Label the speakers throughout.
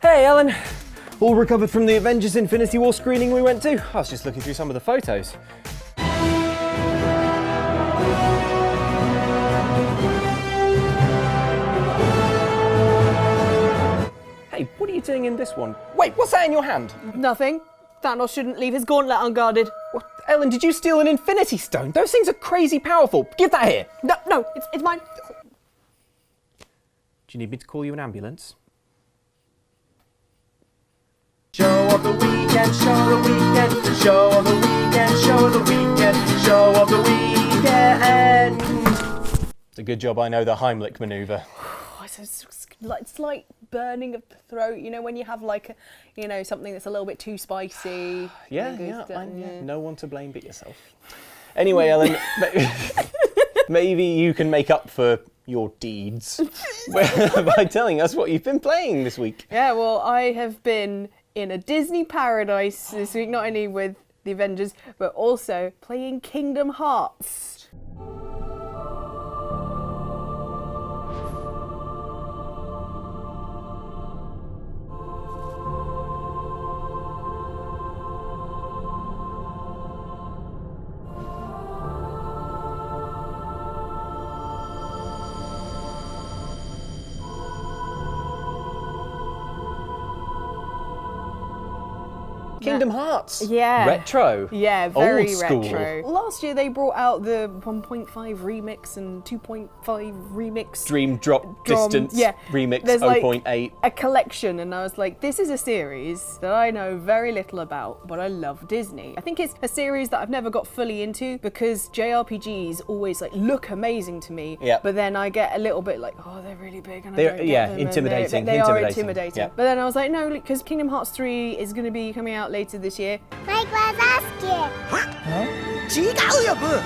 Speaker 1: Hey, Ellen. All recovered from the Avengers Infinity War screening we went to? I was just looking through some of the photos. Hey, what are you doing in this one? Wait, what's that in your hand?
Speaker 2: Nothing. Thanos shouldn't leave his gauntlet unguarded.
Speaker 1: What? Ellen, did you steal an Infinity Stone? Those things are crazy powerful. Give that here.
Speaker 2: No, it's mine.
Speaker 1: Do you need me to call you an ambulance?
Speaker 3: Show of the weekend, show of the weekend, show of the weekend, show of the weekend, show of the weekend.
Speaker 1: It's a good job I know the Heimlich manoeuvre.
Speaker 2: It's like burning of the throat, you know, when you have like, something that's a little bit too spicy.
Speaker 1: Yeah, no one to blame but yourself. Anyway, Ellen, maybe you can make up for your deeds by telling us what you've been playing this week.
Speaker 2: Yeah, well, I have been in a Disney paradise this week, not only with the Avengers, but also playing Kingdom Hearts.
Speaker 1: Kingdom Hearts.
Speaker 2: Yeah.
Speaker 1: Retro.
Speaker 2: Yeah, very
Speaker 1: Old school.
Speaker 2: retro. Last year they brought out the 1.5 remix and 2.5 remix.
Speaker 1: Dream Drop Distance Remix
Speaker 2: There's
Speaker 1: 0.8.
Speaker 2: a collection, and I was like, this is a series that I know very little about, but I love Disney. I think it's a series that I've never got fully into because JRPGs always look amazing to me.
Speaker 1: Yeah.
Speaker 2: But then I get a little bit like, oh, they're really big and I
Speaker 1: They're-
Speaker 2: don't get
Speaker 1: yeah,
Speaker 2: them, and
Speaker 1: intimidating,
Speaker 2: They are
Speaker 1: intimidating.
Speaker 2: intimidating.
Speaker 1: Yeah.
Speaker 2: But then I was like, no, because Kingdom Hearts 3 is going to be coming out later this year.
Speaker 4: マイクはザスケ
Speaker 3: 違うよ、ブー。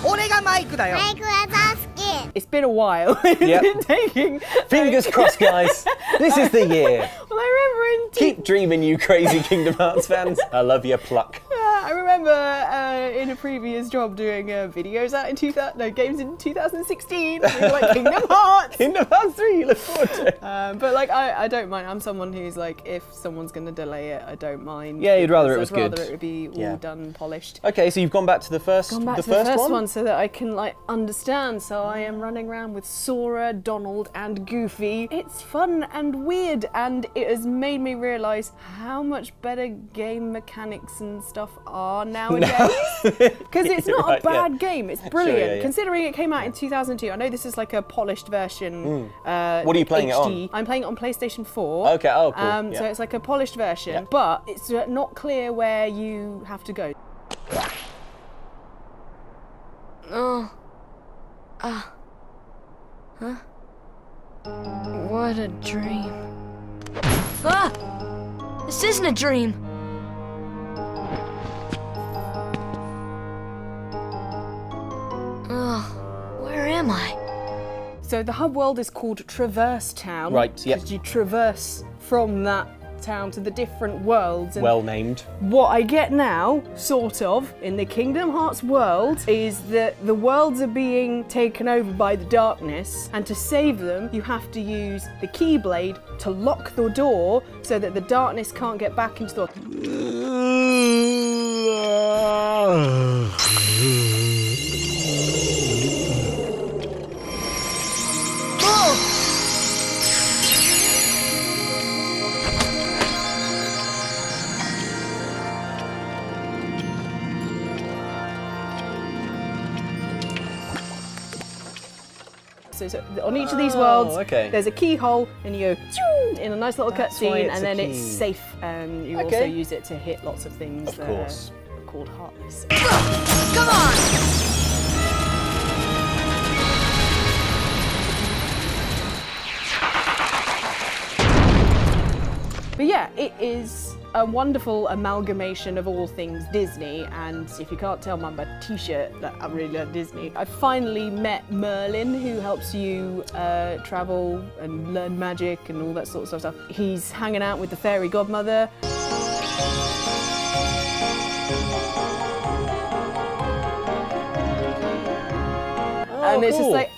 Speaker 3: 俺がマイクだよ。
Speaker 4: マイクはザスケ
Speaker 2: It's been a while. It's
Speaker 1: Yep.
Speaker 2: been taking.
Speaker 1: Fingers crossed, guys. This is the year.
Speaker 2: Well, I remember in
Speaker 1: Keep dreaming, you crazy Kingdom Hearts fans. I love your pluck.
Speaker 2: I remember in a previous job doing videos out in games in 2016. We were like Kingdom Hearts.
Speaker 1: Kingdom Hearts 3, you look forward to it.
Speaker 2: But I don't mind. I'm someone who's like, if someone's gonna delay it, I don't mind.
Speaker 1: Yeah, you'd rather it
Speaker 2: because
Speaker 1: was
Speaker 2: I'd
Speaker 1: good.
Speaker 2: rather it would be all
Speaker 1: Yeah.
Speaker 2: done and polished.
Speaker 1: Okay, so you've gone back to the first,
Speaker 2: Gone back
Speaker 1: the
Speaker 2: to the first
Speaker 1: one?
Speaker 2: one so that I can understand. So I am running around with Sora, Donald, and Goofy. It's fun and weird, and it has made me realise how much better game mechanics and stuff are nowadays. Because it's not
Speaker 1: Right,
Speaker 2: a bad
Speaker 1: yeah.
Speaker 2: game. It's brilliant.
Speaker 1: yeah.
Speaker 2: Considering it came out in 2002, I know this is like a polished version.
Speaker 1: What are you playing it
Speaker 2: HD.
Speaker 1: on?
Speaker 2: I'm playing it on PlayStation 4.
Speaker 1: Okay, oh, cool.
Speaker 2: So
Speaker 1: Yeah.
Speaker 2: it's like a polished version,
Speaker 1: Yeah.
Speaker 2: but it's not clear where you have to go.
Speaker 5: What a dream. Ah! This isn't a dream. Ugh, where am I?
Speaker 2: So the hub world is called Traverse Town.
Speaker 1: Right, yep.
Speaker 2: Because you traverse from that town to the different worlds. And
Speaker 1: Well named.
Speaker 2: what I get now, sort of, in the Kingdom Hearts world, is that the worlds are being taken over by the darkness, and to save them, you have to use the Keyblade to lock the door so that the darkness can't get back into the... So on each of these worlds,
Speaker 1: okay.
Speaker 2: there's a keyhole, and you go "Choo!" in a nice little
Speaker 1: That's why
Speaker 2: cutscene,
Speaker 1: it's
Speaker 2: and
Speaker 1: a
Speaker 2: then it's
Speaker 1: key.
Speaker 2: safe. And you also
Speaker 1: Okay.
Speaker 2: use it to hit lots of things
Speaker 1: Of
Speaker 2: that
Speaker 1: course.
Speaker 2: are called heartless.
Speaker 3: Come on!
Speaker 2: But yeah, it is a wonderful amalgamation of all things Disney, and if you can't tell by my t-shirt that I really love Disney, I finally met Merlin, who helps you travel and learn magic and all that sort of stuff. He's hanging out with the fairy godmother. And it's just
Speaker 1: cool.
Speaker 2: like,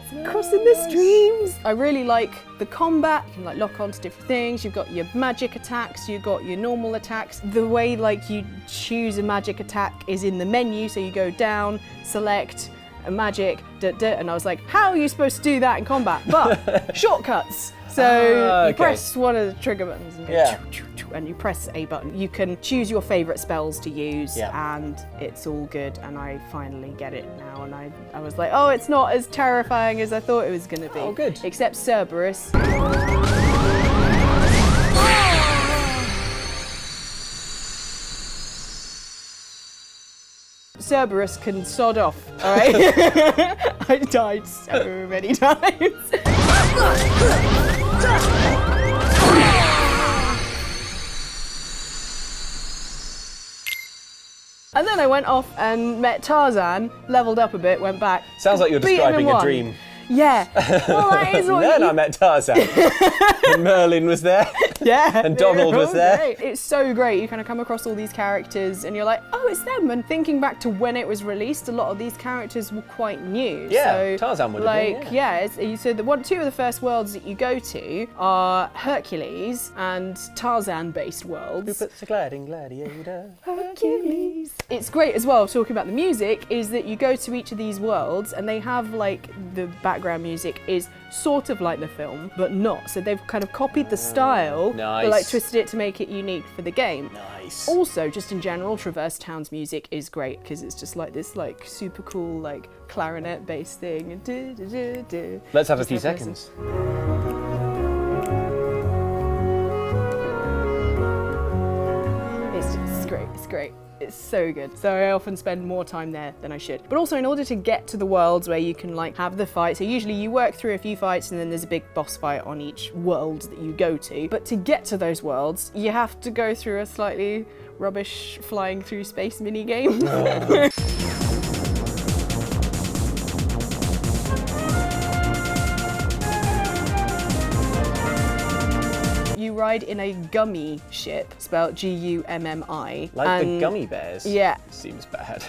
Speaker 2: it's crossing the streams. I really like the combat. You can like lock onto different things. You've got your magic attacks, you've got your normal attacks. The way like you choose a magic attack is in the menu, so you go down, select a magic, and I was like, how are you supposed to do that in combat? But shortcuts. So you press one of the trigger buttons and go and you press a button. You can choose your favourite spells to use and it's all good, and I finally get it now, and I was like, oh, it's not as terrifying as I thought it was going to be.
Speaker 1: Oh, good.
Speaker 2: Except Cerberus. Cerberus can sod off, alright? I died so many times. And then I went off and met Tarzan, leveled up a bit, went back.
Speaker 1: Sounds like you're
Speaker 2: beat him in
Speaker 1: describing a
Speaker 2: one.
Speaker 1: dream.
Speaker 2: Yeah. Well, that is what
Speaker 1: Then I met Tarzan. And Merlin was there.
Speaker 2: Yeah.
Speaker 1: And Donald was there.
Speaker 2: Great. It's so great. You kind of come across all these characters and you're like, oh, it's them. And thinking back to when it was released, a lot of these characters were quite new.
Speaker 1: Yeah,
Speaker 2: so,
Speaker 1: Tarzan would have been,
Speaker 2: so two of the first worlds that you go to are Hercules and Tarzan-based worlds.
Speaker 1: Who puts a gliding gladiator?
Speaker 2: Hercules. It's great as well, talking about the music, is that you go to each of these worlds and they have like the background music is sort of like the film, but not. So they've kind of copied the style, but like twisted it to make it unique for the game.
Speaker 1: Nice.
Speaker 2: Also, just in general, Traverse Town's music is great because it's just like this like super cool like clarinet bass thing.
Speaker 1: Let's have a few seconds.
Speaker 2: It's great. It's great. It's so good. So I often spend more time there than I should. But also in order to get to the worlds where you can like have the fight, so usually you work through a few fights and then there's a big boss fight on each world that you go to. But to get to those worlds, you have to go through a slightly rubbish flying through space mini game. You ride in a gummy ship, spelled G-U-M-M-I.
Speaker 1: Like the gummy bears?
Speaker 2: Yeah.
Speaker 1: Seems bad.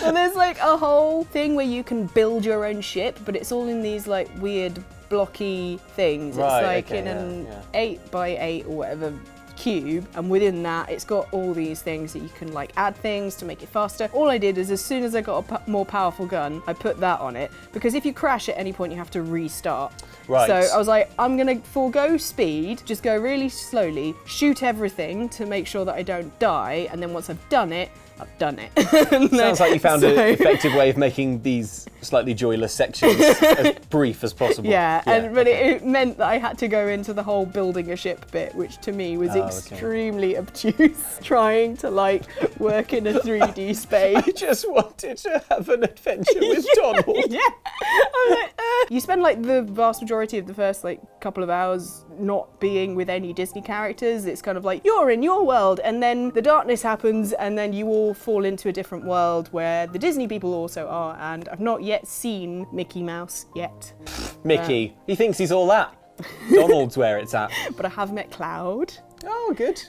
Speaker 2: Well, there's like a whole thing where you can build your own ship, but it's all in these like weird blocky things.
Speaker 1: Right,
Speaker 2: It's like in an 8x8 or whatever cube, and within that it's got all these things that you can like add things to make it faster. All I did is as soon as I got a more powerful gun, I put that on it, because if you crash at any point you have to restart.
Speaker 1: Right.
Speaker 2: So I was like, I'm gonna forego speed, just go really slowly, shoot everything to make sure that I don't die, and then once I've done it, I've done it.
Speaker 1: Sounds like you found an effective way of making these slightly joyless sections as brief as possible.
Speaker 2: Yeah, but it meant that I had to go into the whole building a ship bit, which to me was extremely obtuse, trying to like work in a 3D space.
Speaker 1: I just wanted to have an adventure with Donald.
Speaker 2: Yeah. I'm like, You spend like the vast majority of the first like couple of hours not being with any Disney characters. It's kind of like you're in your world, and then the darkness happens, and then you all fall into a different world where the Disney people also are, and I've not yet seen Mickey Mouse yet.
Speaker 1: Mickey, he thinks he's all that. Donald's where it's at.
Speaker 2: But I have met Cloud.
Speaker 1: Oh, good.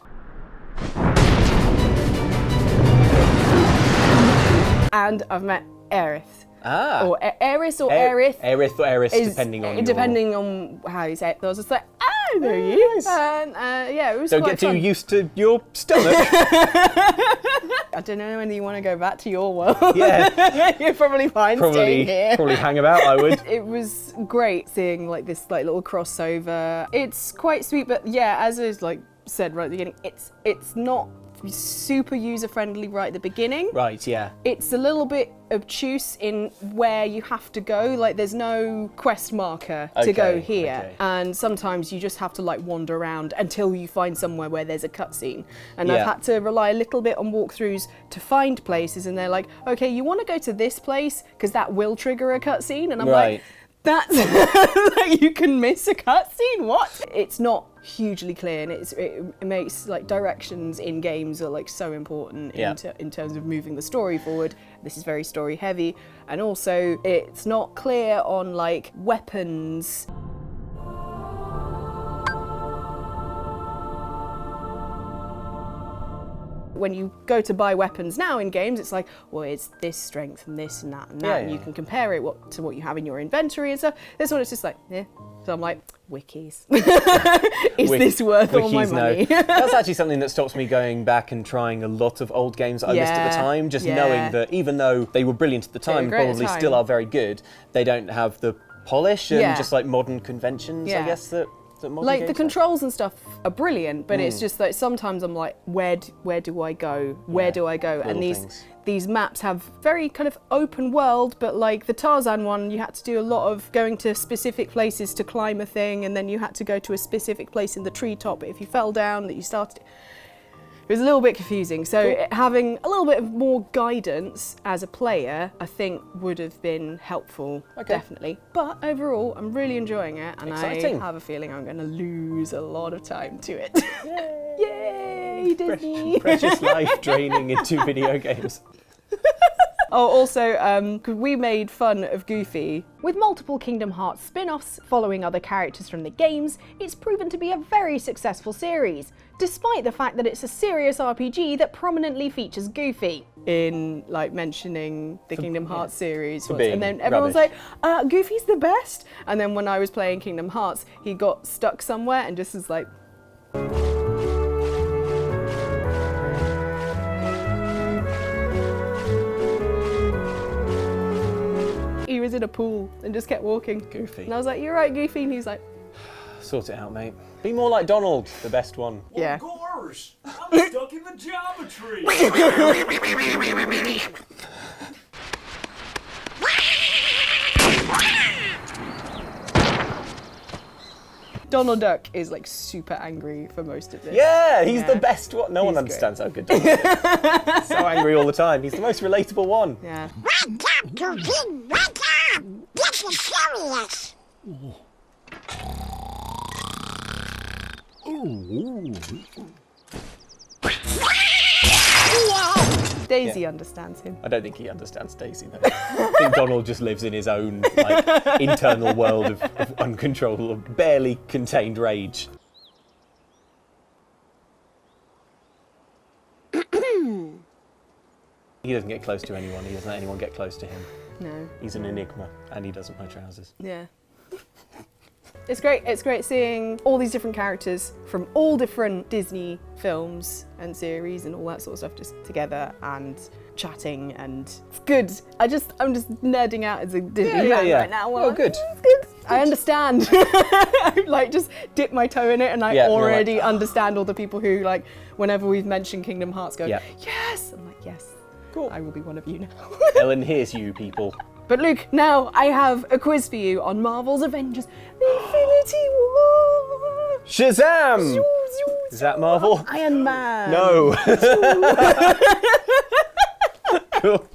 Speaker 2: And I've met Aerith.
Speaker 1: Ah.
Speaker 2: Or Aerith or Aerith.
Speaker 1: Aerith or Aerith, depending
Speaker 2: on how you say it. I was just like, I know you.
Speaker 1: Nice.
Speaker 2: And yeah, it was
Speaker 1: Don't
Speaker 2: quite
Speaker 1: get too
Speaker 2: fun.
Speaker 1: used to your stomach.
Speaker 2: I don't know whether you want to go back to your world.
Speaker 1: Yeah.
Speaker 2: You're probably fine staying here.
Speaker 1: Probably hang about, I would.
Speaker 2: It was great seeing like this like little crossover. It's quite sweet, but yeah, as I like said right at the beginning, it's not super user-friendly right at the beginning.
Speaker 1: Right, yeah.
Speaker 2: It's a little bit obtuse in where you have to go. Like there's no quest marker to go here. And sometimes you just have to like wander around until you find somewhere where there's a cutscene. And I've had to rely a little bit on walkthroughs to find places, and they're like, okay, you want to go to this place because that will trigger a cutscene. And I'm like, that's like you can miss a cutscene. What? It's not hugely clear, and it makes like directions in games are like so important in terms of moving the story forward. This is very story heavy, and also it's not clear on like weapons. When you go to buy weapons now in games, it's like, well, it's this strength and this and that and that,
Speaker 1: Yeah,
Speaker 2: and you
Speaker 1: yeah.
Speaker 2: can compare it to what you have in your inventory and stuff. This one, it's just like, yeah. So I'm like, wikis. Is this worth all my
Speaker 1: Wikis,
Speaker 2: money?
Speaker 1: no. That's actually something that stops me going back and trying a lot of old games that I missed at the time, just knowing that even though they were brilliant at the time,
Speaker 2: great at
Speaker 1: probably
Speaker 2: the time.
Speaker 1: still are very good, they don't have the polish and
Speaker 2: Yeah.
Speaker 1: just like modern conventions, I
Speaker 2: Yeah.
Speaker 1: guess, that modern
Speaker 2: Like
Speaker 1: games
Speaker 2: the
Speaker 1: have.
Speaker 2: controls and stuff are brilliant, but it's just that sometimes I'm like, where do I go? Where do I go? And
Speaker 1: Little things.
Speaker 2: these maps have very kind of open world, but like the Tarzan one, you had to do a lot of going to specific places to climb a thing, and then you had to go to a specific place in the treetop. But if you fell down, that you started. It was a little bit confusing, so having a little bit of more guidance as a player, I think, would have been helpful, definitely. But overall, I'm really enjoying it, and
Speaker 1: Exciting.
Speaker 2: I have a feeling I'm going to lose a lot of time to it. Yay, Disney!
Speaker 1: Precious life draining into video games.
Speaker 2: Oh, also, we made fun of Goofy. With multiple Kingdom Hearts spin-offs following other characters from the games, it's proven to be a very successful series, despite the fact that it's a serious RPG that prominently features Goofy. In, like, mentioning the Kingdom Hearts series.
Speaker 1: For being
Speaker 2: And then everyone's
Speaker 1: rubbish.
Speaker 2: like, Goofy's the best! And then when I was playing Kingdom Hearts, he got stuck somewhere and just was like... He was in a pool and just kept walking.
Speaker 1: Goofy.
Speaker 2: And I was like, you're right, Goofy. And he's like,
Speaker 1: Sort it out, mate. Be more like Donald, the best one.
Speaker 2: yeah.
Speaker 6: Of course! I'm stuck in the geometry!
Speaker 2: Donald Duck is like super angry for most of this.
Speaker 1: Yeah, he's
Speaker 2: Yeah.
Speaker 1: the best one. No one
Speaker 2: He's
Speaker 1: understands how good Donald is. So angry all the time. He's the most relatable one.
Speaker 2: Yeah.
Speaker 4: Welcome to Big Welcome. This is serious.
Speaker 2: Daisy understands him.
Speaker 1: I don't think he understands Daisy, though. I think Donald just lives in his own like internal world of uncontrollable, barely contained rage. He doesn't get close to anyone. He doesn't let anyone get close to him.
Speaker 2: No.
Speaker 1: He's an enigma, and he doesn't wear trousers.
Speaker 2: Yeah. It's great. It's great seeing all these different characters from all different Disney films and series and all that sort of stuff just together and chatting, and it's good. I'm just nerding out as a Disney fan right now.
Speaker 1: Oh, good.
Speaker 2: It's good. I understand. I like just dip my toe in it, and I already understand all the people who like whenever we've mentioned Kingdom Hearts go, yes. I'm like, yes.
Speaker 1: Cool.
Speaker 2: I will be one of you now.
Speaker 1: Ellen, here's you people.
Speaker 2: But Luke, now I have a quiz for you on Marvel's Avengers Infinity War.
Speaker 1: Shazam! Is that Marvel?
Speaker 2: Iron Man.
Speaker 1: No. Cool.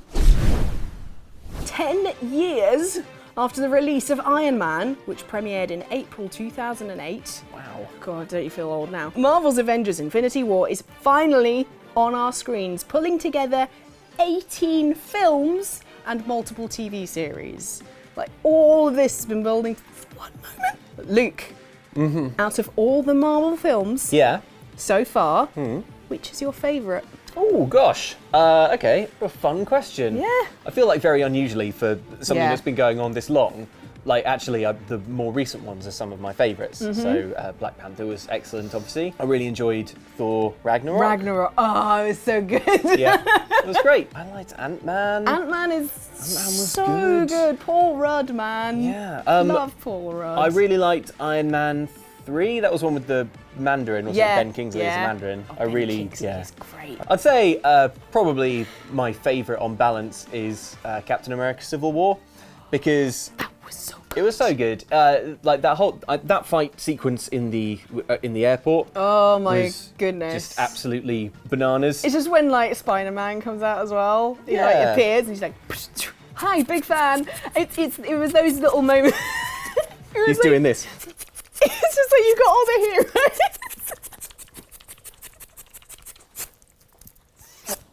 Speaker 2: 10 years after the release of Iron Man, which premiered in April 2008.
Speaker 1: Wow.
Speaker 2: God, don't you feel old now? Marvel's Avengers Infinity War is finally on our screens, pulling together 18 films and multiple TV series. Like, all of this has been building to this one moment. Luke, out of all the Marvel films
Speaker 1: Yeah.
Speaker 2: so far, which is your favourite?
Speaker 1: Oh gosh. Okay. A fun question.
Speaker 2: Yeah.
Speaker 1: I feel like very unusually for something
Speaker 2: Yeah.
Speaker 1: that's been going on this long. Like actually, the more recent ones are some of my favourites. So Black Panther was excellent, obviously. I really enjoyed Thor Ragnarok.
Speaker 2: Ragnarok. Oh, it was so good.
Speaker 1: Yeah, it was great. I liked Ant-Man.
Speaker 2: Ant-Man is
Speaker 1: was
Speaker 2: so
Speaker 1: good.
Speaker 2: good. Paul Rudd, man.
Speaker 1: Yeah.
Speaker 2: Love Paul Rudd.
Speaker 1: I really liked Iron Man 3. That was one with the Mandarin, wasn't
Speaker 2: Yeah,
Speaker 1: it? Ben Kingsley as
Speaker 2: yeah.
Speaker 1: the Mandarin.
Speaker 2: Oh,
Speaker 1: I
Speaker 2: Ben
Speaker 1: really,
Speaker 2: Kingsley is great.
Speaker 1: I'd say probably my favourite on balance is Captain America: Civil War, because
Speaker 2: That was so good.
Speaker 1: it was so good. Like that whole that fight sequence in the airport.
Speaker 2: Oh my
Speaker 1: was
Speaker 2: goodness.
Speaker 1: Just absolutely bananas.
Speaker 2: It's just when like Spider-Man comes out as well. He like
Speaker 1: Yeah.
Speaker 2: appears and he's like, hi, big fan. It was those little moments. It was
Speaker 1: He's
Speaker 2: like-
Speaker 1: doing this.
Speaker 2: It's just like you got all the heroes.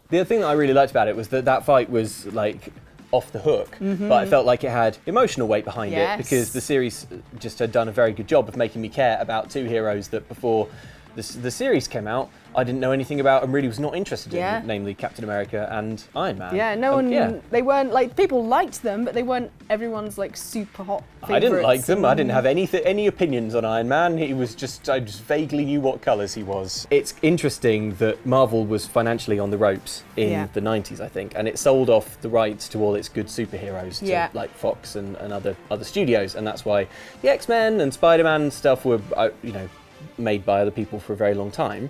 Speaker 1: The other thing that I really liked about it was that fight was like off the hook, but I felt like it had emotional weight behind it
Speaker 2: Yes.
Speaker 1: because the series just had done a very good job of making me care about two heroes that before the series came out, I didn't know anything about and really was not interested
Speaker 2: Yeah.
Speaker 1: in, namely Captain America and Iron Man.
Speaker 2: Yeah, no one.
Speaker 1: Yeah.
Speaker 2: They weren't like people liked them, but they weren't everyone's like super hot.
Speaker 1: I didn't like
Speaker 2: favourites.
Speaker 1: them. I didn't have any opinions on Iron Man. I just vaguely knew what colours he was. It's interesting that Marvel was financially on the ropes in
Speaker 2: Yeah.
Speaker 1: the 90s, I think, and it sold off the rights to all its good superheroes to
Speaker 2: Yeah.
Speaker 1: like Fox and other studios, and that's why the X-Men and Spider-Man and stuff were made by other people for a very long time.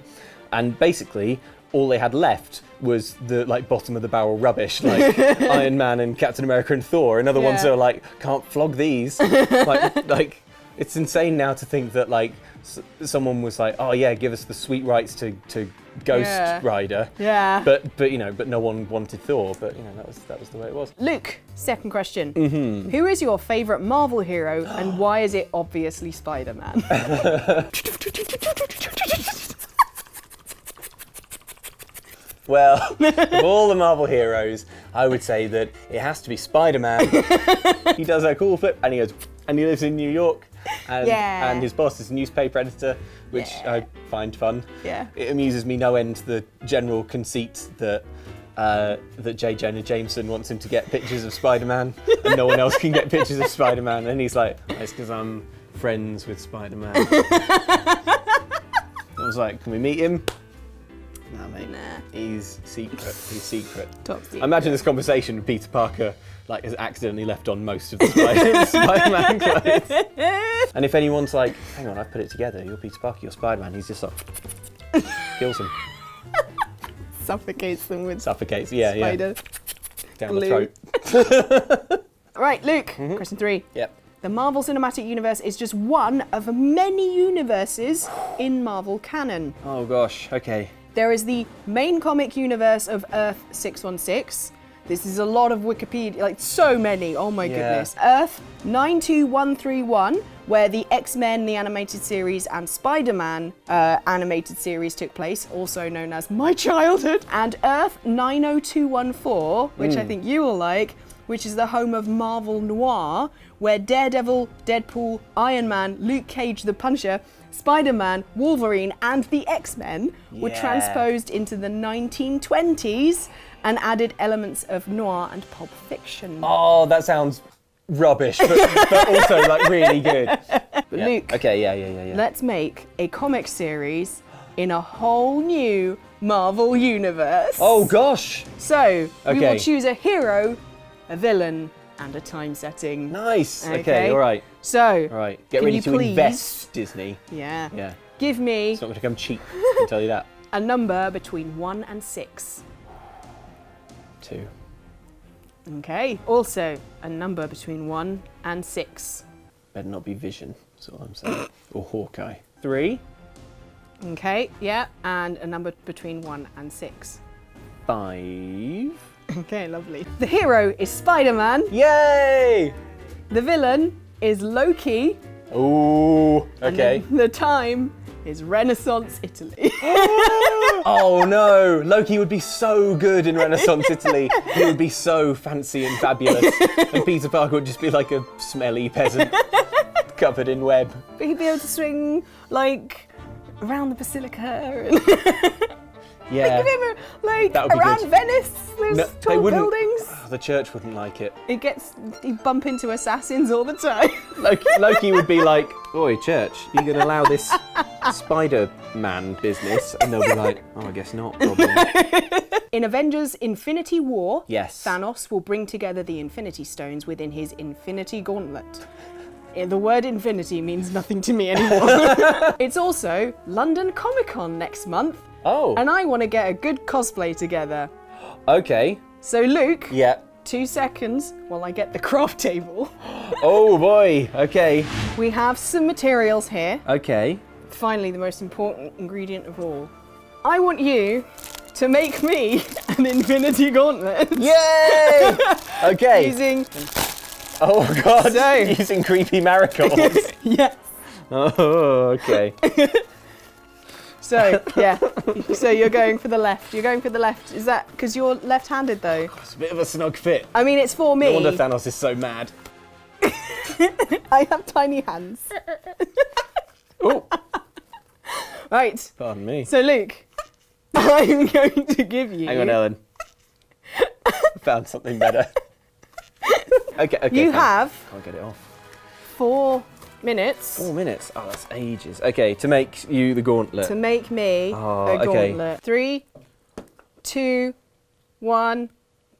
Speaker 1: And basically, all they had left was the like bottom of the barrel rubbish, like Iron Man and Captain America and Thor, and other ones that
Speaker 2: Yeah.
Speaker 1: are like, can't flog these. like, it's insane now to think that like someone was like, oh yeah, give us the sweet rights to Ghost
Speaker 2: Yeah.
Speaker 1: Rider.
Speaker 2: Yeah.
Speaker 1: But no one wanted Thor. But that was the way it was.
Speaker 2: Luke, second question. Mm-hmm. Who is your favourite Marvel hero, and why is it obviously Spider-Man?
Speaker 1: Well, of all the Marvel heroes, I would say that it has to be Spider-Man. He does a cool flip, and he lives in New York, and his boss is a newspaper editor, which I find fun.
Speaker 2: Yeah.
Speaker 1: It amuses me no end the general conceit that J. Jonah Jameson wants him to get pictures of Spider-Man, and no one else can get pictures of Spider-Man, and he's like, it's because I'm friends with Spider-Man. I was like, can we meet him? Nah, mate.
Speaker 2: Nah.
Speaker 1: He's secret. He's secret.
Speaker 2: Top secret.
Speaker 1: I imagine this conversation with Peter Parker has accidentally left on most of the Spider-Man clothes. And if anyone's like, hang on, I've put it together, you're Peter Parker, you're Spider-Man, he's just like, kills him.
Speaker 2: Suffocates them with
Speaker 1: Suffocates,
Speaker 2: spider.
Speaker 1: down
Speaker 2: glue.
Speaker 1: the throat.
Speaker 2: Right, Luke, question 3.
Speaker 1: Yep.
Speaker 2: The Marvel Cinematic Universe is just one of many universes in Marvel canon.
Speaker 1: Oh gosh, okay.
Speaker 2: There is the main comic universe of Earth 616. This is a lot of Wikipedia, like so many, oh my goodness. Earth 92131, where the X-Men, the animated series, and Spider-Man animated series took place, also known as my childhood. And Earth 90214, which I think you will like, which is the home of Marvel Noir, where Daredevil, Deadpool, Iron Man, Luke Cage the Punisher, Spider-Man, Wolverine, and the X-Men were transposed into the 1920s and added elements of noir and Pulp Fiction.
Speaker 1: Oh, that sounds rubbish, but also like really good.
Speaker 2: But Luke,
Speaker 1: Okay, yeah.
Speaker 2: let's make a comic series in a whole new Marvel universe.
Speaker 1: Oh gosh.
Speaker 2: So, we
Speaker 1: Okay.
Speaker 2: will choose a hero, a villain, and a time setting.
Speaker 1: Nice.
Speaker 2: Okay.
Speaker 1: Okay, all right.
Speaker 2: So,
Speaker 1: All right. Get
Speaker 2: Can
Speaker 1: ready
Speaker 2: you
Speaker 1: to
Speaker 2: please-
Speaker 1: invest, Disney.
Speaker 2: yeah,
Speaker 1: Yeah.
Speaker 2: give me
Speaker 1: It's not going to come cheap, I can tell you that.
Speaker 2: a number between 1 and 6.
Speaker 1: 2.
Speaker 2: Okay, also a number between 1 and 6.
Speaker 1: Better not be Vision, that's what I'm saying. Or Hawkeye. 3.
Speaker 2: Okay, yeah, and a number between 1 and 6.
Speaker 1: 5.
Speaker 2: Okay, lovely. The hero is Spider-Man.
Speaker 1: Yay!
Speaker 2: The villain is Loki.
Speaker 1: Ooh,
Speaker 2: And
Speaker 1: okay.
Speaker 2: then the time is Renaissance Italy.
Speaker 1: Oh no, Loki would be so good in Renaissance Italy. He would be so fancy and fabulous. And Peter Parker would just be like a smelly peasant covered in web.
Speaker 2: But he'd be able to swing, like, around the Basilica and
Speaker 1: Yeah.
Speaker 2: like
Speaker 1: That would be
Speaker 2: around
Speaker 1: good.
Speaker 2: Venice. There's
Speaker 1: No, they
Speaker 2: tall
Speaker 1: wouldn't.
Speaker 2: buildings.
Speaker 1: The church wouldn't like it.
Speaker 2: He'd bump into assassins all the time.
Speaker 1: Loki would be like, oi, church, you going to allow this Spider-Man business? And they'll be like, oh, I guess not, probably.
Speaker 2: In Avengers Infinity War,
Speaker 1: Yes.
Speaker 2: Thanos will bring together the Infinity Stones within his Infinity Gauntlet. The word infinity means nothing to me anymore. It's also London Comic Con next month,
Speaker 1: Oh,
Speaker 2: and I want to get a good cosplay together.
Speaker 1: okay.
Speaker 2: So Luke,
Speaker 1: Yeah.
Speaker 2: 2 seconds while I get the craft table.
Speaker 1: Oh boy, okay.
Speaker 2: We have some materials here.
Speaker 1: Okay.
Speaker 2: Finally, the most important ingredient of all. I want you to make me an Infinity Gauntlet.
Speaker 1: Yay! Okay.
Speaker 2: Using,
Speaker 1: Oh god,
Speaker 2: So-
Speaker 1: using creepy marigolds.
Speaker 2: yes.
Speaker 1: Oh, okay.
Speaker 2: So, yeah. So you're going for the left. You're going for the left. Is that because you're left-handed though?
Speaker 1: It's a bit of a snug fit.
Speaker 2: I mean, it's for me.
Speaker 1: No wonder Thanos is so mad.
Speaker 2: I have tiny hands.
Speaker 1: Oh,
Speaker 2: Right.
Speaker 1: Pardon me.
Speaker 2: So, Luke, I'm going to give you...
Speaker 1: Hang on, Ellen. Found something better. Okay,
Speaker 2: You
Speaker 1: fine.
Speaker 2: have
Speaker 1: Can't get it off.
Speaker 2: 4 minutes
Speaker 1: 4 minutes? Oh, that's ages. Okay, to make you the gauntlet.
Speaker 2: to make me
Speaker 1: Oh,
Speaker 2: a
Speaker 1: okay.
Speaker 2: gauntlet. 3, 2, 1,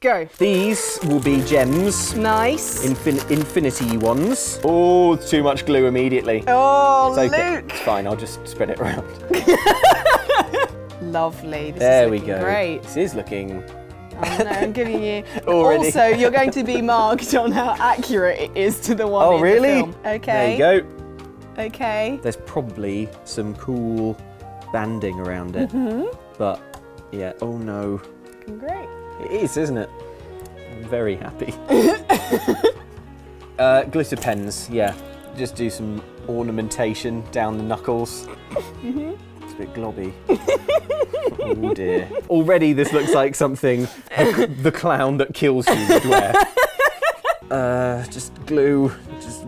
Speaker 2: go.
Speaker 1: These will be gems.
Speaker 2: Nice.
Speaker 1: Infinity ones. Oh, too much glue immediately.
Speaker 2: Oh,
Speaker 1: It's okay.
Speaker 2: Luke.
Speaker 1: It's fine, I'll just spread it around.
Speaker 2: Lovely. This
Speaker 1: There
Speaker 2: is
Speaker 1: we
Speaker 2: looking
Speaker 1: go.
Speaker 2: Great.
Speaker 1: This is looking...
Speaker 2: Oh, no, I'm giving you.
Speaker 1: Already.
Speaker 2: Also, you're going to be marked on how accurate it is to the one
Speaker 1: Oh,
Speaker 2: in
Speaker 1: really?
Speaker 2: the film. Okay.
Speaker 1: There you go.
Speaker 2: Okay.
Speaker 1: There's probably some cool banding around it. But, yeah, oh no.
Speaker 2: Great.
Speaker 1: It is, isn't it? I'm very happy. Glitter pens, yeah. Just do some ornamentation down the knuckles. It's a bit globby. Oh dear. Already this looks like something the clown that kills you would wear. Just glue. Just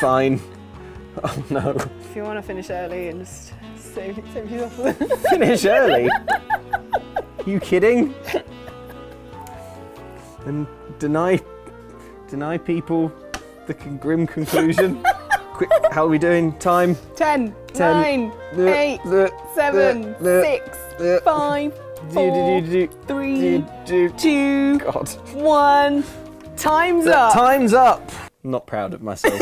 Speaker 1: fine. Oh no.
Speaker 2: If you want to finish early and just save yourself.
Speaker 1: Finish early? You kidding? And deny people the grim conclusion. Quick, how are we doing? Time?
Speaker 2: 10, 9, 8, 7, 6, 5, 4, 3, 2,
Speaker 1: God.
Speaker 2: 1. Time's up.
Speaker 1: Time's up. I'm not proud of myself.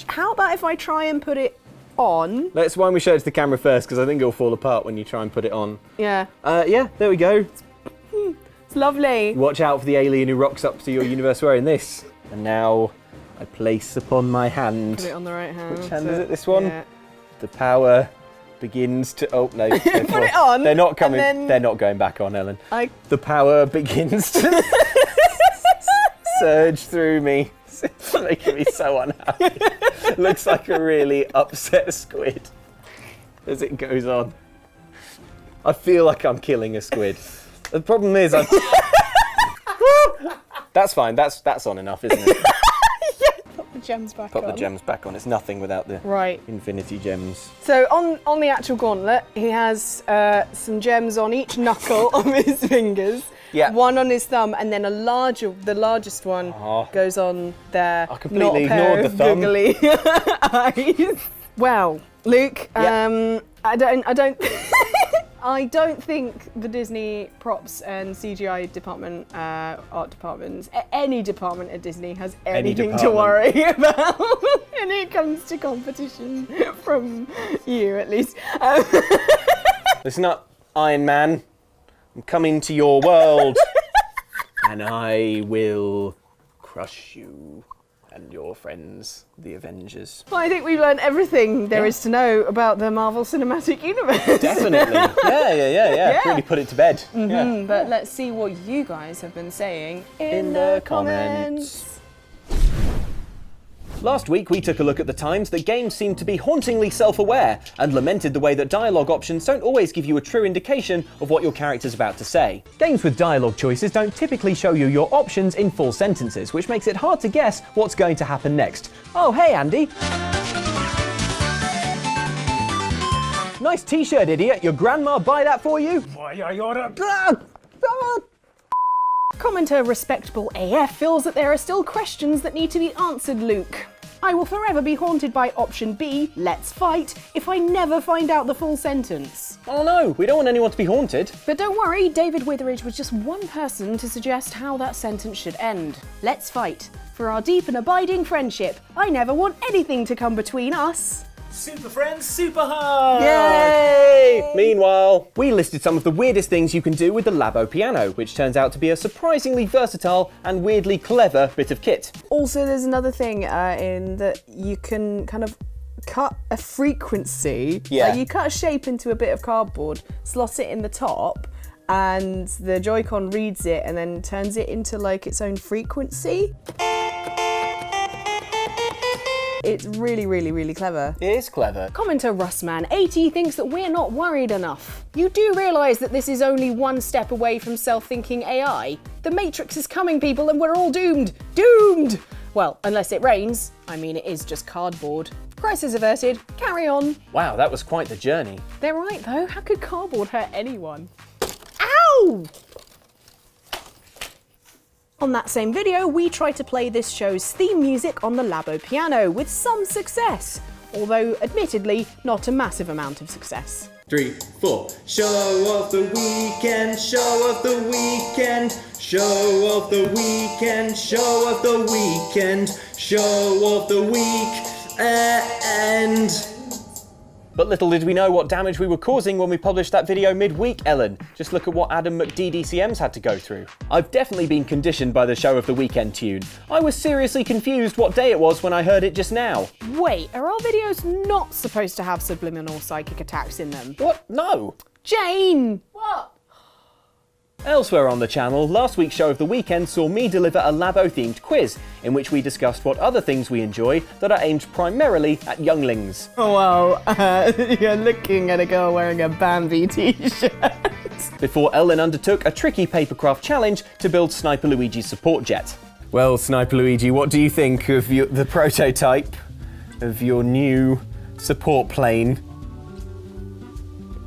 Speaker 2: How about if I try and put it on?
Speaker 1: Why don't we show it to the camera first, because I think it'll fall apart when you try and put it on.
Speaker 2: Yeah.
Speaker 1: Yeah, there we go.
Speaker 2: It's lovely.
Speaker 1: Watch out for the alien who rocks up to your universe wearing this. And now I place upon my hand.
Speaker 2: Put it on the right hand.
Speaker 1: Which hand is it? This one?
Speaker 2: Yeah.
Speaker 1: The power begins to. Oh no!
Speaker 2: Put it on.
Speaker 1: They're not coming.
Speaker 2: And then
Speaker 1: They're not going back on, Ellen.
Speaker 2: The
Speaker 1: power begins to surge through me. It's making me so unhappy. Looks like a really upset squid as it goes on. I feel like I'm killing a squid. The problem is, that's fine. That's on enough, isn't it?
Speaker 2: Put the gems back
Speaker 1: Put
Speaker 2: on.
Speaker 1: the gems back on. It's nothing without the infinity gems.
Speaker 2: So on the actual gauntlet, he has some gems on each knuckle of his fingers.
Speaker 1: Yeah.
Speaker 2: One on his thumb, and then the largest one goes on there.
Speaker 1: I completely ignored the thumb.
Speaker 2: Googly eyes. Well, Luke, I don't think the Disney props and CGI department, art departments, any department at Disney has anything to worry about when it comes to competition from you, at least.
Speaker 1: Listen up, Iron Man. I'm coming to your world, and I will crush you and your friends, the Avengers.
Speaker 2: Well, I think we've learned everything there is to know about the Marvel Cinematic Universe.
Speaker 1: Definitely. Yeah. Really put it to bed. Yeah.
Speaker 2: But let's see what you guys have been saying
Speaker 1: In the comments. Last week we took a look at the times that games seem to be hauntingly self-aware and lamented the way that dialogue options don't always give you a true indication of what your character's about to say. Games with dialogue choices don't typically show you your options in full sentences, which makes it hard to guess what's going to happen next. Oh, hey Andy. Nice t-shirt, idiot. Your grandma buy that for you?
Speaker 6: Why I oughta...
Speaker 2: Commenter Respectable AF feels that there are still questions that need to be answered, Luke. I will forever be haunted by option B, let's fight, if I never find out the full sentence.
Speaker 1: Oh no, we don't want anyone to be haunted.
Speaker 2: But don't worry, David Witheridge was just one person to suggest how that sentence should end. Let's fight. For our deep and abiding friendship, I never want anything to come between us.
Speaker 6: Super Friends Super Hug!
Speaker 1: Yay! Meanwhile, we listed some of the weirdest things you can do with the Labo piano, which turns out to be a surprisingly versatile and weirdly clever bit of kit.
Speaker 2: Also, there's another thing in that you can kind of cut a frequency.
Speaker 1: Yeah.
Speaker 2: Like you cut a shape into a bit of cardboard, slot it in the top, and the Joy-Con reads it and then turns it into like its own frequency. It's really, really, really clever.
Speaker 1: It is clever.
Speaker 2: Commenter Russman80 thinks that we're not worried enough. You do realise that this is only one step away from self-thinking AI? The Matrix is coming, people, and we're all doomed. Doomed! Well, unless it rains. I mean, it is just cardboard. Crisis averted. Carry on.
Speaker 1: Wow, that was quite the journey.
Speaker 2: They're right though. How could cardboard hurt anyone? Ow! On that same video, we tried to play this show's theme music on the Labo piano with some success, although admittedly not a massive amount of success.
Speaker 3: 3, 4. Show of the weekend, show of the weekend, show of the weekend, show of the weekend, show of the week, and...
Speaker 1: But little did we know what damage we were causing when we published that video midweek, Ellen. Just look at what Adam McDDCM's had to go through. I've definitely been conditioned by the Show of the Weekend tune. I was seriously confused what day it was when I heard it just now.
Speaker 2: Wait, are our videos not supposed to have subliminal psychic attacks in them?
Speaker 1: What? No.
Speaker 2: Jane! What?
Speaker 1: Elsewhere on the channel, last week's Show of the Weekend saw me deliver a Labo-themed quiz, in which we discussed what other things we enjoy that are aimed primarily at younglings.
Speaker 2: Oh, well, you're looking at a girl wearing a Bambi t-shirt.
Speaker 1: Before Ellen undertook a tricky papercraft challenge to build Sniper Luigi's support jet. Well, Sniper Luigi, what do you think of the prototype of your new support plane?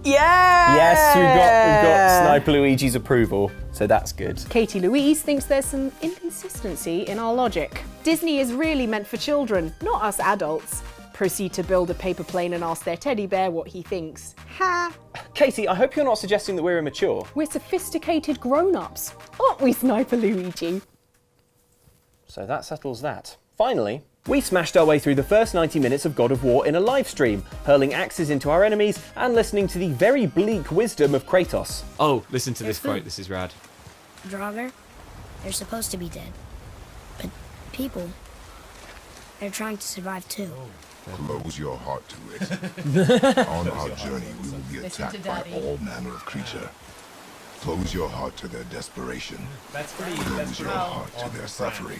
Speaker 2: Yeah!
Speaker 1: Yes, we've got Sniper Luigi's approval, so that's good.
Speaker 2: Katie Louise thinks there's some inconsistency in our logic. Disney is really meant for children, not us adults. Proceed to build a paper plane and ask their teddy bear what he thinks. Ha!
Speaker 1: Katie, I hope you're not suggesting that we're immature.
Speaker 2: We're sophisticated grown-ups, aren't we, Sniper Luigi?
Speaker 1: So that settles that. Finally, we smashed our way through the first 90 minutes of God of War in a live stream, hurling axes into our enemies and listening to the very bleak wisdom of Kratos.
Speaker 7: Oh, listen to this quote, this is rad.
Speaker 5: Draugr, they're supposed to be dead. But people, they're trying to survive too.
Speaker 8: Close your heart to it. On our journey, we will be attacked by all manner of creature. Close your heart to their desperation. Close your heart to their suffering.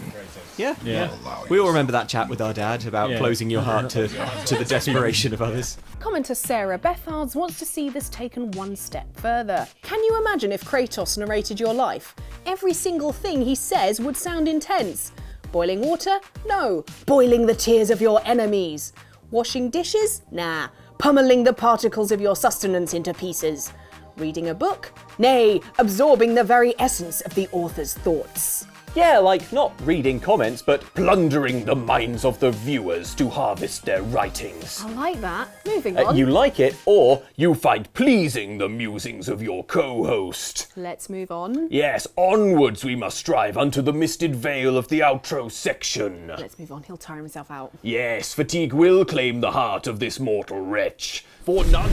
Speaker 7: Yeah.
Speaker 8: Allow
Speaker 7: We all remember that chat with our dad about closing your heart to the desperation of others.
Speaker 2: Commenter Sarah Bethards wants to see this taken one step further. Can you imagine if Kratos narrated your life? Every single thing he says would sound intense. Boiling water? No. Boiling the tears of your enemies. Washing dishes? Nah. Pummeling the particles of your sustenance into pieces. Reading a book? Nay, absorbing the very essence of the author's thoughts.
Speaker 1: Yeah, like not reading comments, but plundering the minds of the viewers to harvest their writings.
Speaker 2: I like that. Moving on.
Speaker 1: You like it, or you find pleasing the musings of your co-host.
Speaker 2: Let's move on.
Speaker 1: Yes, onwards we must strive unto the misted veil of the outro section.
Speaker 2: Let's move on. He'll tire himself out.
Speaker 1: Yes, fatigue will claim the heart of this mortal wretch, for none...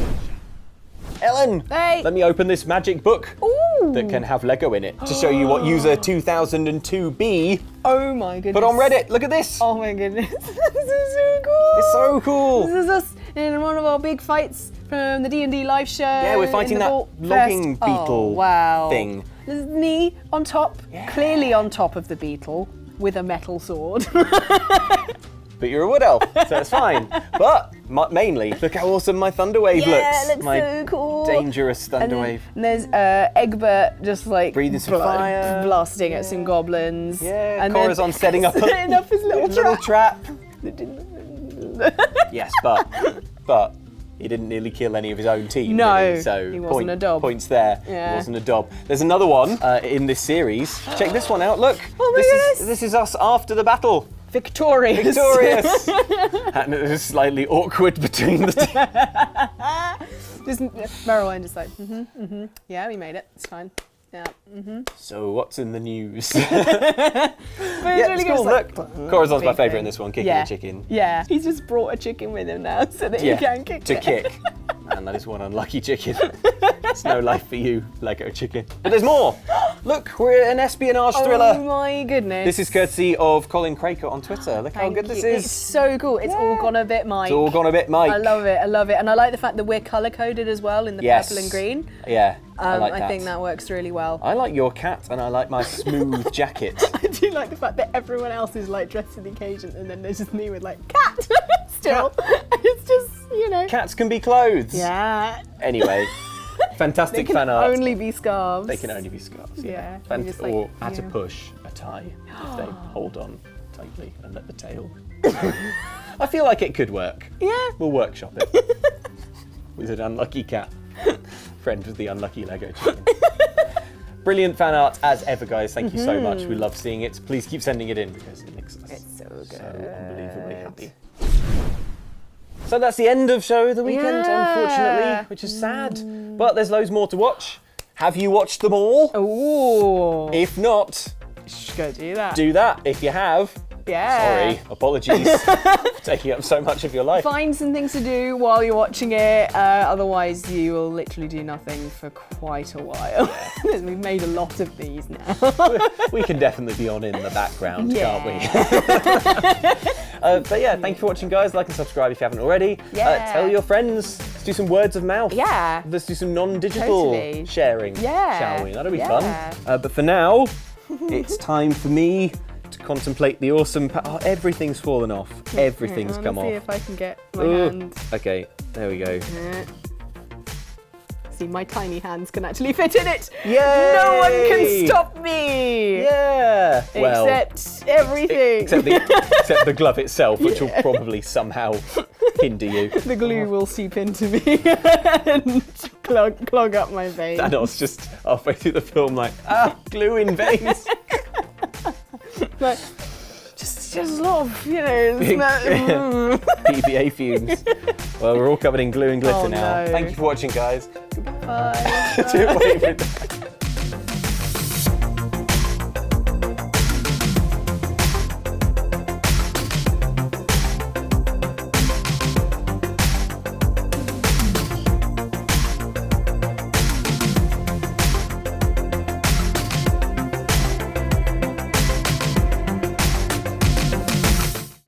Speaker 1: Ellen,
Speaker 2: Hey.
Speaker 1: let me open this magic book
Speaker 2: Ooh.
Speaker 1: that can have Lego in it to show you what user 2002B
Speaker 2: Oh my goodness.
Speaker 1: put on Reddit. Look at this.
Speaker 2: Oh my goodness. This is so cool.
Speaker 1: It's so cool.
Speaker 2: This is us in one of our big fights from the D&D live show.
Speaker 1: Yeah, we're fighting
Speaker 2: in the
Speaker 1: that
Speaker 2: Vault
Speaker 1: logging
Speaker 2: Fest.
Speaker 1: beetle thing.
Speaker 2: This is me on top, clearly on top of the beetle with a metal sword.
Speaker 1: But you're a wood elf, so it's fine. But mainly, look how awesome my Thunderwave looks.
Speaker 2: Looks
Speaker 1: My
Speaker 2: so cool.
Speaker 1: dangerous Thunderwave.
Speaker 2: And there's Egbert just like
Speaker 1: Breathing some fire.
Speaker 2: blasting at some goblins.
Speaker 1: Yeah,
Speaker 2: and
Speaker 1: Corazon setting up
Speaker 2: setting up his little
Speaker 1: trap. Yes, but he didn't nearly kill any of his own team.
Speaker 2: No,
Speaker 1: did he? So
Speaker 2: he wasn't a dob.
Speaker 1: Points there.
Speaker 2: Yeah.
Speaker 1: He wasn't a dob. There's another one in this series. Check this one out. Look.
Speaker 2: Oh my goodness.
Speaker 1: This is us after the battle.
Speaker 2: Victorious.
Speaker 1: Victorious. And it was slightly awkward between the two.
Speaker 2: Just Marilyn just like, yeah, we made it. It's fine. Yeah.
Speaker 1: So what's in the news?
Speaker 2: But it's really good.
Speaker 1: Cool.
Speaker 2: It's like,
Speaker 1: Look, Corazon's my
Speaker 2: big
Speaker 1: favourite
Speaker 2: thing.
Speaker 1: in this one, kicking
Speaker 2: Yeah.
Speaker 1: a chicken.
Speaker 2: Yeah. He's just brought a chicken with him now so that he can kick
Speaker 1: to
Speaker 2: it.
Speaker 1: kick. Man, that is one unlucky chicken. It's no life for you, Lego chicken. But there's more. Look, we're an espionage thriller.
Speaker 2: Oh my goodness.
Speaker 1: This is courtesy of Colin Craker on Twitter. Look how good this is.
Speaker 2: It's so cool. It's all gone a bit Mike.
Speaker 1: It's all gone a bit Mike.
Speaker 2: I love it. I love it. And I like the fact that we're colour coded as well in the purple and green.
Speaker 1: Yeah, I like that.
Speaker 2: I think that works really well.
Speaker 1: I like your cat and I like my smooth jacket.
Speaker 2: I do like the fact that everyone else is like dressed for the occasion and then there's just me with like cat still. It's just, you know.
Speaker 1: Cats can be clothes.
Speaker 2: Yeah.
Speaker 1: Anyway,
Speaker 2: They
Speaker 1: fantastic
Speaker 2: can
Speaker 1: fan art.
Speaker 2: only be scarves.
Speaker 1: They can only be scarves.
Speaker 2: Yeah.
Speaker 1: Or
Speaker 2: You just, like,
Speaker 1: at a
Speaker 2: yeah.
Speaker 1: push, a tie, if they hold on. slightly and let the tail. I feel like it could work.
Speaker 2: Yeah.
Speaker 1: We'll workshop it. With an unlucky cat. Friend with the unlucky Lego chicken. Brilliant fan art as ever, guys. Thank you so much. We love seeing it. Please keep sending it in because it makes us
Speaker 2: It's so good.
Speaker 1: so unbelievably happy. So that's the end of Show of the Weekend, unfortunately, which is sad. But there's loads more to watch. Have you watched them all?
Speaker 2: Ooh.
Speaker 1: If not,
Speaker 2: Should go do that.
Speaker 1: do that. If you have,
Speaker 2: Yeah.
Speaker 1: sorry, apologies for taking up so much of your life.
Speaker 2: Find some things to do while you're watching it, otherwise you will literally do nothing for quite a while. We've made a lot of these now.
Speaker 1: We can definitely be on in the background, can't we? But yeah, thank you for watching, guys. Like and subscribe if you haven't already.
Speaker 2: Yeah.
Speaker 1: Tell your friends. Let's do some words of mouth.
Speaker 2: Yeah.
Speaker 1: Let's do some non-digital
Speaker 2: Totally.
Speaker 1: sharing,
Speaker 2: Yeah.
Speaker 1: shall we? That'll be
Speaker 2: Yeah.
Speaker 1: fun. But for now, it's time for me to contemplate the awesome... everything's fallen off. Everything's come
Speaker 2: See
Speaker 1: off.
Speaker 2: if I can get my
Speaker 1: Ooh.
Speaker 2: hand.
Speaker 1: Okay, there we go.
Speaker 2: See, my tiny hands can actually fit in it.
Speaker 1: Yay!
Speaker 2: No one can stop me.
Speaker 1: Yeah. Well,
Speaker 2: Except everything.
Speaker 1: except the glove itself, which will probably somehow hinder you.
Speaker 2: The glue will seep into me and clog up my veins.
Speaker 1: Thanos just halfway through the film like, glue in veins.
Speaker 2: Like, just a lot of,
Speaker 1: PVA fumes. Well, we're all covered in glue and glitter
Speaker 2: Oh,
Speaker 1: now.
Speaker 2: no.
Speaker 1: Thank you for watching, guys.
Speaker 2: Bye.
Speaker 1: Do it, wait for it.